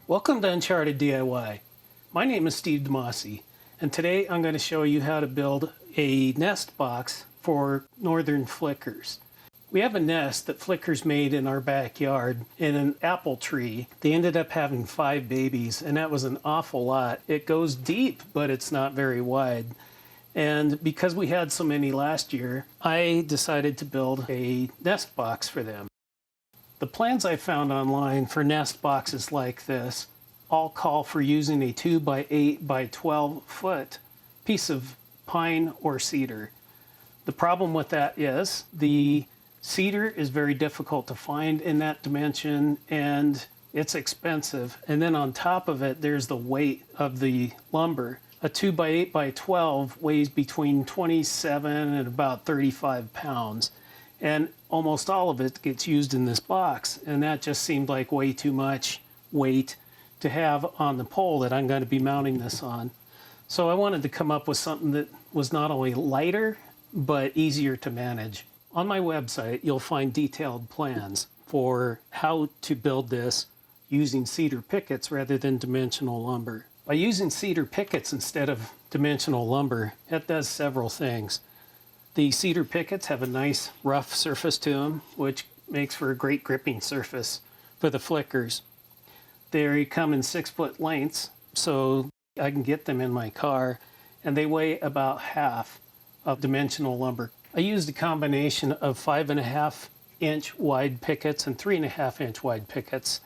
Welcome to Uncharted DIY. My name is Steve DeMasi, and today I'm going to show you how to build a nest box for northern flickers. We have a nest that flickers made in our backyard in an apple tree. They ended up having 5 babies, and that was an awful lot. It goes deep, but it's not very wide. And because we had so many last year, I decided to build a nest box for them. The plans I found online for nest boxes like this all call for using a 2 by 8 by 12 foot piece of pine or cedar. The problem with that is the cedar is very difficult to find in that dimension, and it's expensive. And then on top of it, there's the weight of the lumber. A 2 by 8 by 12 weighs between 27 and about 35 pounds. And almost all of it gets used in this box, and that just seemed like way too much weight to have on the pole that I'm going to be mounting this on. So I wanted to come up with something that was not only lighter, but easier to manage. On my website, you'll find detailed plans for how to build this using cedar pickets rather than dimensional lumber. By using cedar pickets instead of dimensional lumber, that does several things. The cedar pickets have a nice rough surface to them, which makes for a great gripping surface for the flickers. They come in 6-foot lengths, so I can get them in my car, and they weigh about half of dimensional lumber. I used a combination of 5.5-inch wide pickets and 3.5-inch wide pickets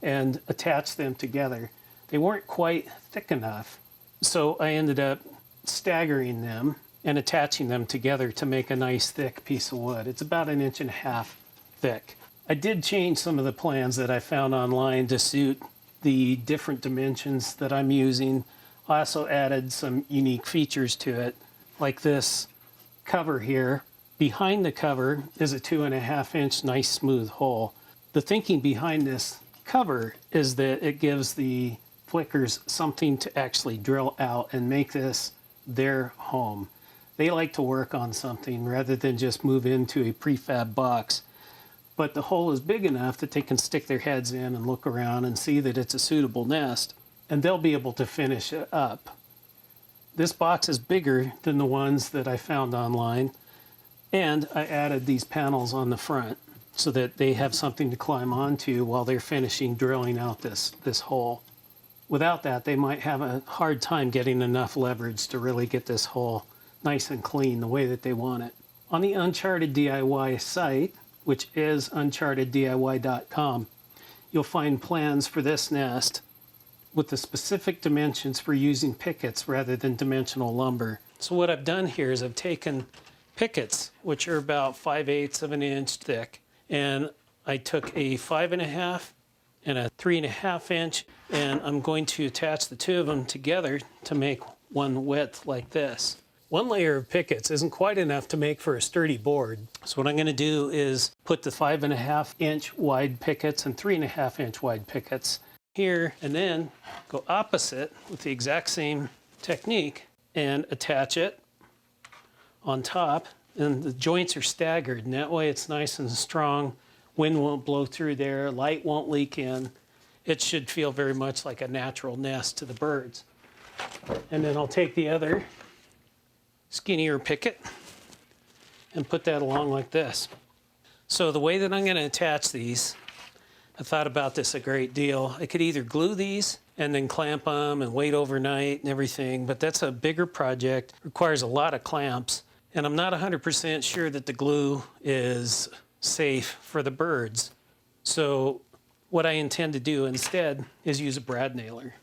and attached them together. They weren't quite thick enough, so I ended up staggering them and attaching them together to make a nice thick piece of wood. It's about 1.5 inches thick. I did change some of the plans that I found online to suit the different dimensions that I'm using. I also added some unique features to it, like this cover here. Behind the cover is a 2.5-inch nice smooth hole. The thinking behind this cover is that it gives the flickers something to actually drill out and make this their home. They like to work on something rather than just move into a prefab box. But the hole is big enough that they can stick their heads in and look around and see that it's a suitable nest, and they'll be able to finish it up. This box is bigger than the ones that I found online, and I added these panels on the front so that they have something to climb onto while they're finishing drilling out this hole. Without that, they might have a hard time getting enough leverage to really get this hole nice and clean the way that they want it. On the Uncharted DIY site, which is uncharteddiy.com, you'll find plans for this nest with the specific dimensions for using pickets rather than dimensional lumber. So what I've done here is I've taken pickets, which are about 5/8 of an inch thick, and I took a 5.5 and a 3.5 inch, and I'm going to attach the two of them together to make one width like this. One layer of pickets isn't quite enough to make for a sturdy board. So what I'm going to do is put the 5.5-inch wide pickets and 3.5-inch wide pickets here, and then go opposite with the exact same technique and attach it on top. And the joints are staggered, and that way it's nice and strong. Wind won't blow through there, light won't leak in. It should feel very much like a natural nest to the birds. And then I'll take the other skinnier picket and put that along like this. So the way that I'm going to attach these, I thought about this a great deal. I could either glue these and then clamp them and wait overnight and everything, but that's a bigger project, requires a lot of clamps, and I'm not 100% sure that the glue is safe for the birds. So what I intend to do instead is use a brad nailer.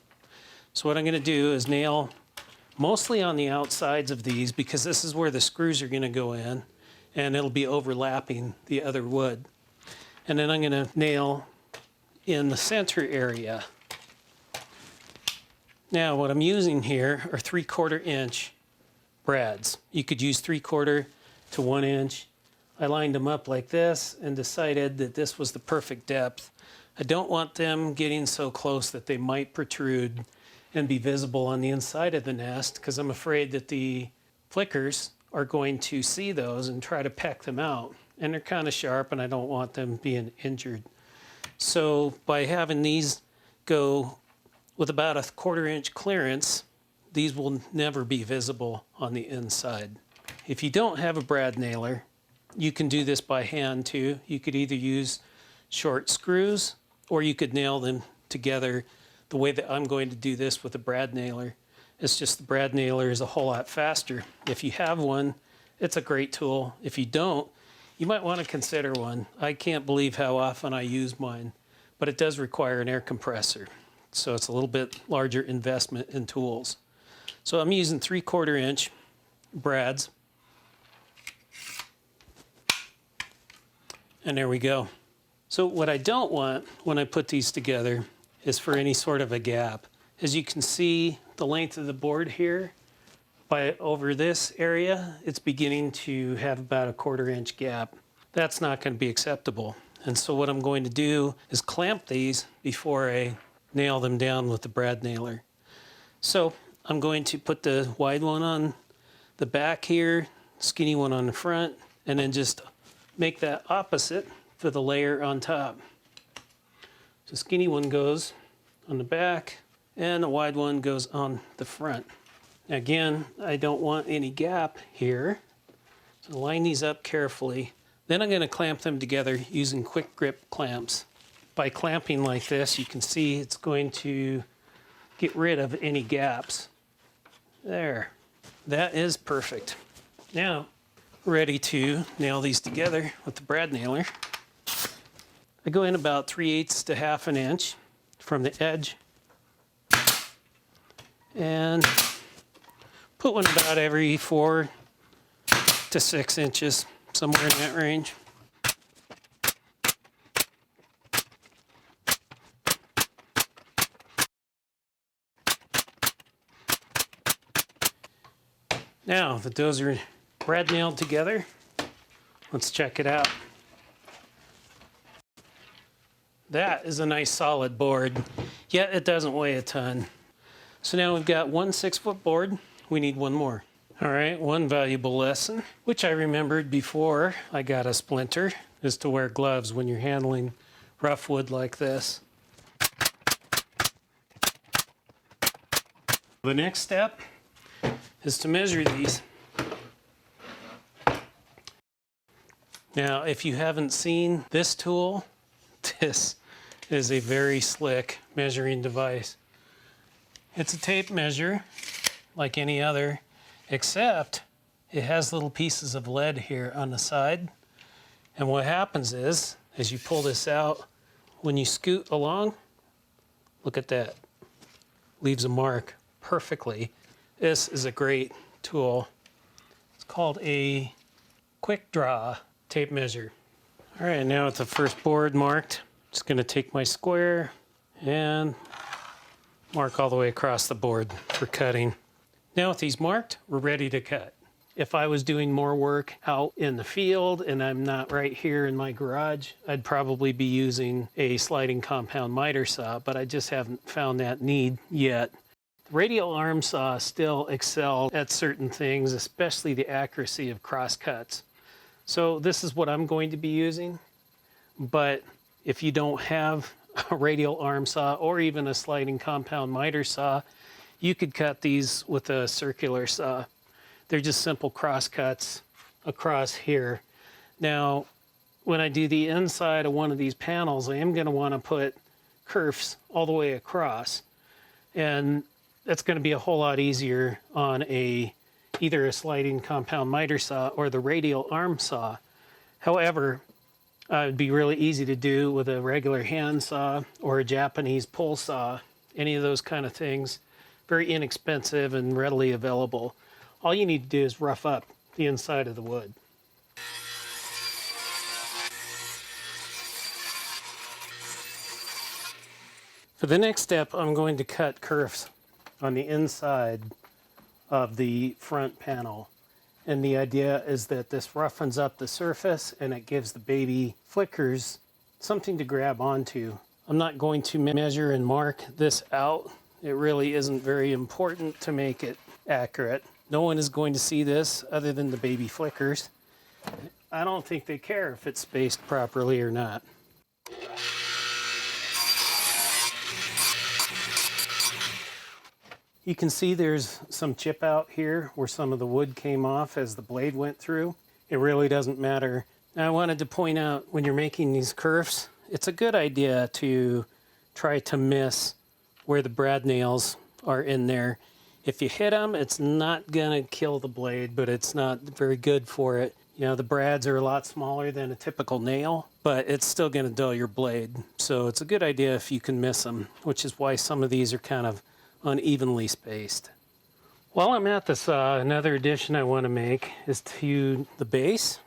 So what I'm going to do is nail mostly on the outsides of these, because this is where the screws are going to go in, and it'll be overlapping the other wood. And then I'm going to nail in the center area. Now what I'm using here are 3/4 inch brads. You could use 3/4 to 1 inch. I lined them up like this and decided that this was the perfect depth. I don't want them getting so close that they might protrude and be visible on the inside of the nest, because I'm afraid that the flickers are going to see those and try to peck them out. And they're kind of sharp and I don't want them being injured. So by having these go with about a 1/4 inch clearance, these will never be visible on the inside. If you don't have a brad nailer, you can do this by hand too. You could either use short screws or you could nail them together the way that I'm going to do this with a brad nailer. It's just the brad nailer is a whole lot faster. If you have one, it's a great tool. If you don't, you might want to consider one. I can't believe how often I use mine, but it does require an air compressor. So it's a little bit larger investment in tools. So I'm using 3/4 inch brads. And there we go. So what I don't want when I put these together is for any sort of a gap. As you can see, the length of the board here, by over this area, it's beginning to have about a 1/4 inch gap. That's not going to be acceptable. And so what I'm going to do is clamp these before I nail them down with the brad nailer. So I'm going to put the wide one on the back here, skinny one on the front, and then just make that opposite for the layer on top. So skinny one goes on the back and the wide one goes on the front. Again, I don't want any gap here, so line these up carefully. Then I'm going to clamp them together using quick grip clamps. By clamping like this, you can see it's going to get rid of any gaps. There, that is perfect. Now, ready to nail these together with the brad nailer. I go in about 3/8 to 1/2 inch from the edge and put one about every 4 to 6 inches, somewhere in that range. Now that those are brad nailed together, let's check it out. That is a nice solid board, yet it doesn't weigh a ton. So now we've got one 6-foot board. We need one more. All right, one valuable lesson, which I remembered before I got a splinter, is to wear gloves when you're handling rough wood like this. The next step is to measure these. Now, if you haven't seen this tool, this is a very slick measuring device. It's a tape measure like any other, except it has little pieces of lead here on the side. And what happens is, as you pull this out, when you scoot along, look at that, leaves a mark perfectly. This is a great tool. It's called a quick draw tape measure. All right, now with the first board marked, just going to take my square and mark all the way across the board for cutting. Now with these marked, we're ready to cut. If I was doing more work out in the field and I'm not right here in my garage, I'd probably be using a sliding compound miter saw, but I just haven't found that need yet. The radial arm saw still excel at certain things, especially the accuracy of cross cuts. So this is what I'm going to be using, but if you don't have a radial arm saw or even a sliding compound miter saw, you could cut these with a circular saw. They're just simple cross cuts across here. Now, when I do the inside of one of these panels, I am going to want to put kerfs all the way across. And that's going to be a whole lot easier on either a sliding compound miter saw or the radial arm saw. However, it'd be really easy to do with a regular hand saw or a Japanese pull saw, any of those kind of things. Very inexpensive and readily available. All you need to do is rough up the inside of the wood. For the next step, I'm going to cut kerfs on the inside of the front panel. And the idea is that this roughens up the surface and it gives the baby flickers something to grab onto I'm not going to measure and mark this out. It really isn't very important to make it accurate. No one is going to see this other than the baby flickers. I don't think they care if it's spaced properly or not. You can see there's some chip out here where some of the wood came off as the blade went through. It really doesn't matter. Now I wanted to point out, when you're making these kerfs, it's a good idea to try to miss where the brad nails are in there. If you hit them, it's not gonna kill the blade, but it's not very good for it. You know, the brads are a lot smaller than a typical nail, but it's still gonna dull your blade. So it's a good idea if you can miss them, which is why some of these are kind of unevenly spaced. While I'm at the saw, another addition I want to make is to the base.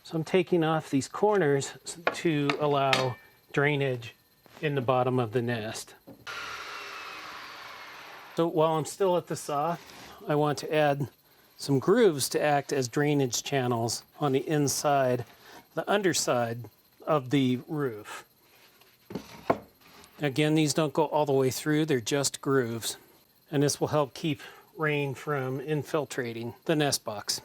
So I'm taking off these corners to allow drainage in the bottom of the nest. So while I'm still at the saw, I want to add some grooves to act as drainage channels on the inside, the underside of the roof. Again, these don't go all the way through, they're just grooves. And this will help keep rain from infiltrating the nest box.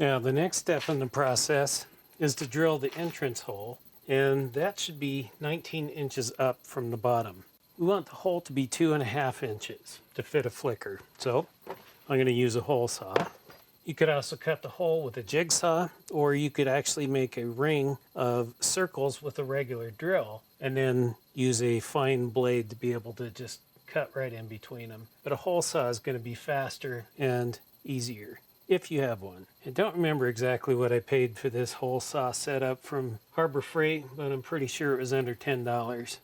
Now, the next step in the process is to drill the entrance hole, and that should be 19 inches up from the bottom. We want the hole to be 2.5 inches to fit a flicker. So I'm going to use a hole saw. You could also cut the hole with a jigsaw, or you could actually make a ring of circles with a regular drill and then use a fine blade to be able to just cut right in between them. But a hole saw is going to be faster and easier if you have one. I don't remember exactly what I paid for this hole saw setup from Harbor Freight, but I'm pretty sure it was under $10.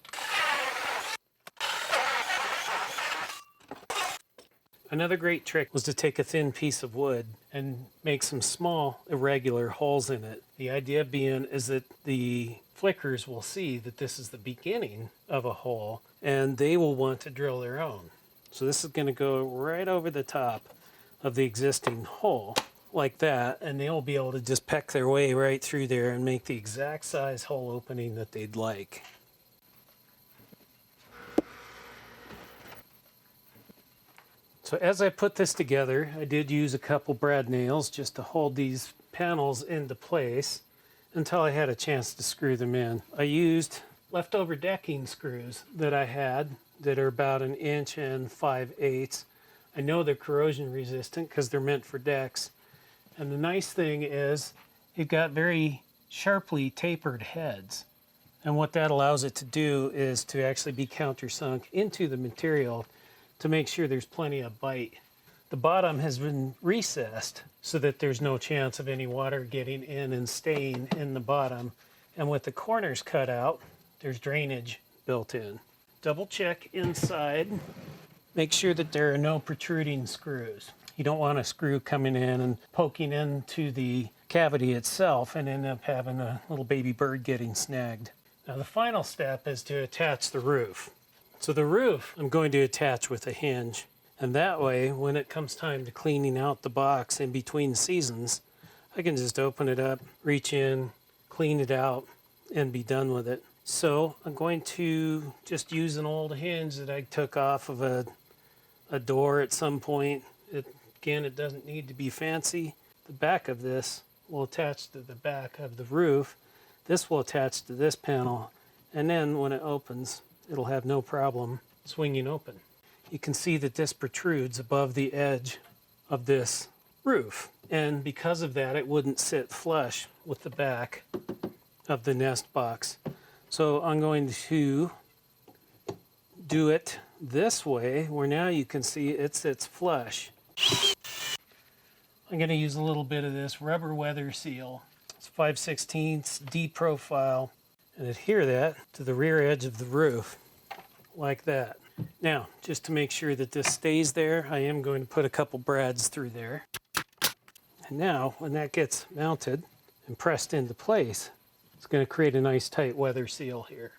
Another great trick was to take a thin piece of wood and make some small irregular holes in it. The idea being is that the flickers will see that this is the beginning of a hole and they will want to drill their own. So this is going to go right over the top of the existing hole like that, and they'll be able to just peck their way right through there and make the exact size hole opening that they'd like. So as I put this together, I did use a couple brad nails just to hold these panels into place until I had a chance to screw them in. I used leftover decking screws that I had that are about 1 inch and 5/8. I know they're corrosion resistant because they're meant for decks. And the nice thing is it got very sharply tapered heads. And what that allows it to do is to actually be countersunk into the material to make sure there's plenty of bite. The bottom has been recessed so that there's no chance of any water getting in and staying in the bottom. And with the corners cut out, there's drainage built in. Double check inside. Make sure that there are no protruding screws. You don't want a screw coming in and poking into the cavity itself and end up having a little baby bird getting snagged. Now the final step is to attach the roof. So the roof I'm going to attach with a hinge, and that way when it comes time to cleaning out the box in between seasons, I can just open it up, reach in, clean it out, and be done with it. So I'm going to just use an old hinge that I took off of a door at some point. Again, it doesn't need to be fancy. The back of this will attach to the back of the roof. This will attach to this panel, and then when it opens, it'll have no problem swinging open. You can see that this protrudes above the edge of this roof, and because of that it wouldn't sit flush with the back of the nest box. So I'm going to do it this way where now you can see it sits flush. I'm going to use a little bit of this rubber weather seal. It's 5/16 D profile, and adhere that to the rear edge of the roof like that. Now, just to make sure that this stays there, I am going to put a couple brads through there. And now, when that gets mounted and pressed into place, it's going to create a nice tight weather seal here.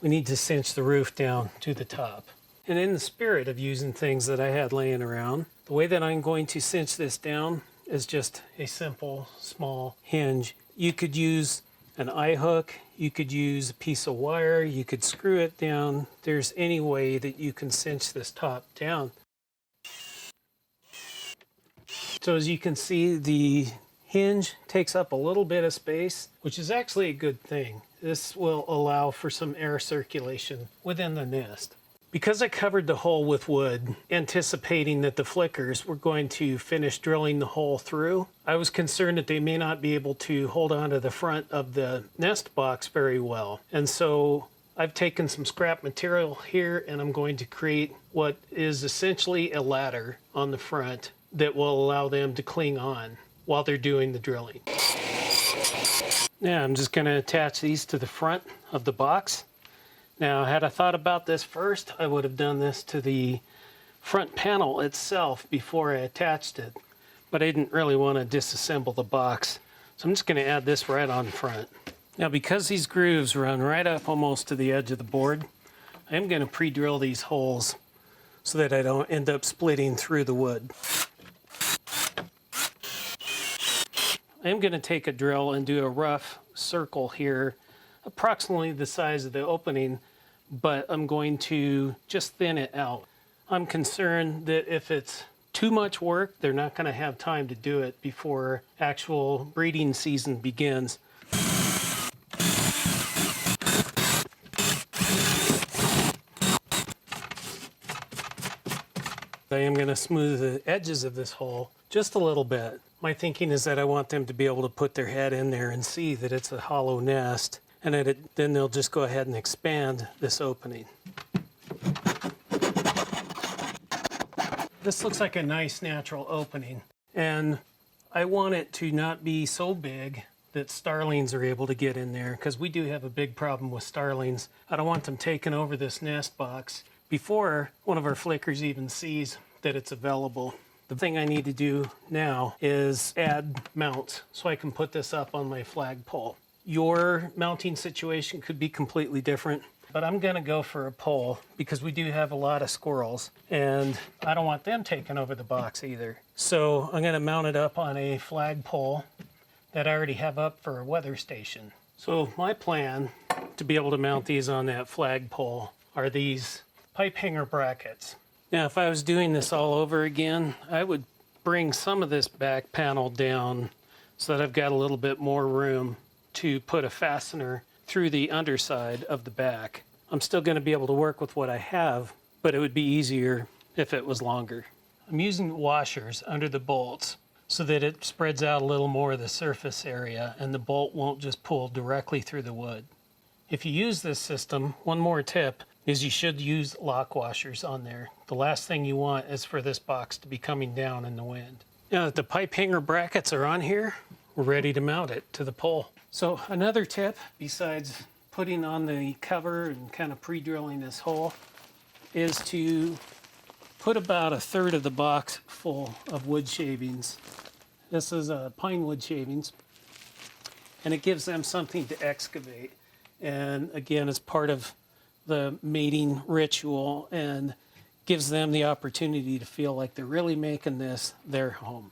We need to cinch the roof down to the top. And in the spirit of using things that I had laying around, the way that I'm going to cinch this down is just a simple small hinge. You could use an eye hook, you could use a piece of wire, you could screw it down. There's any way that you can cinch this top down. So as you can see, the hinge takes up a little bit of space, which is actually a good thing. This will allow for some air circulation within the nest. Because I covered the hole with wood, anticipating that the flickers were going to finish drilling the hole through, I was concerned that they may not be able to hold on to the front of the nest box very well. And so I've taken some scrap material here and I'm going to create what is essentially a ladder on the front that will allow them to cling on while they're doing the drilling. Now I'm just going to attach these to the front of the box. Now, had I thought about this first, I would have done this to the front panel itself before I attached it, but I didn't really want to disassemble the box. So I'm just going to add this right on front. Now, because these grooves run right up almost to the edge of the board, I'm going to pre-drill these holes so that I don't end up splitting through the wood. I'm going to take a drill and do a rough circle here, approximately the size of the opening, but I'm going to just thin it out. I'm concerned that if it's too much work, they're not going to have time to do it before actual breeding season begins. I am going to smooth the edges of this hole just a little bit. My thinking is that I want them to be able to put their head in there and see that it's a hollow nest, and then they'll just go ahead and expand this opening. This looks like a nice natural opening, and I want it to not be so big that starlings are able to get in there, because we do have a big problem with starlings. I don't want them taking over this nest box before one of our flickers even sees that it's available. The thing I need to do now is add mounts so I can put this up on my flagpole. Your mounting situation could be completely different, but I'm going to go for a pole because we do have a lot of squirrels and I don't want them taking over the box either. So I'm going to mount it up on a flagpole that I already have up for a weather station. So my plan to be able to mount these on that flagpole are these pipe hanger brackets. Now, if I was doing this all over again, I would bring some of this back panel down so that I've got a little bit more room to put a fastener through the underside of the back. I'm still going to be able to work with what I have, but it would be easier if it was longer. I'm using washers under the bolts so that it spreads out a little more of the surface area and the bolt won't just pull directly through the wood. If you use this system, one more tip is you should use lock washers on there. The last thing you want is for this box to be coming down in the wind. Now that the pipe hanger brackets are on here, we're ready to mount it to the pole. So another tip, besides putting on the cover and kind of pre-drilling this hole, is to put about a third of the box full of wood shavings. This is pine wood shavings, and it gives them something to excavate. And again, it's part of the mating ritual and gives them the opportunity to feel like they're really making this their home.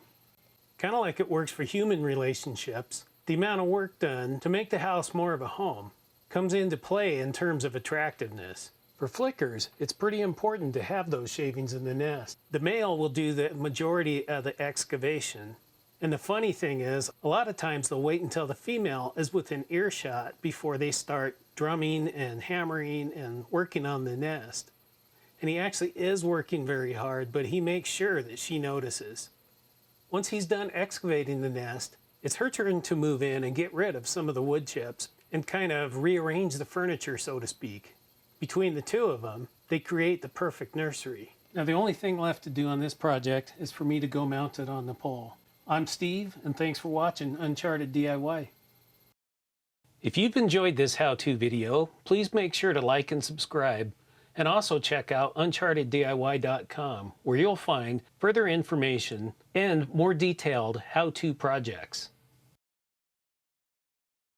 Kind of like it works for human relationships, the amount of work done to make the house more of a home comes into play in terms of attractiveness. For flickers, it's pretty important to have those shavings in the nest. The male will do the majority of the excavation. And the funny thing is, a lot of times they'll wait until the female is within earshot before they start drumming and hammering and working on the nest. And he actually is working very hard, but he makes sure that she notices. Once he's done excavating the nest, it's her turn to move in and get rid of some of the wood chips and kind of rearrange the furniture, so to speak. Between the two of them, they create the perfect nursery. Now, the only thing left to do on this project is for me to go mount it on the pole. I'm Steve, and thanks for watching Uncharted DIY. If you've enjoyed this how-to video, please make sure to like and subscribe, and also check out uncharteddiy.com, where you'll find further information and more detailed how-to projects.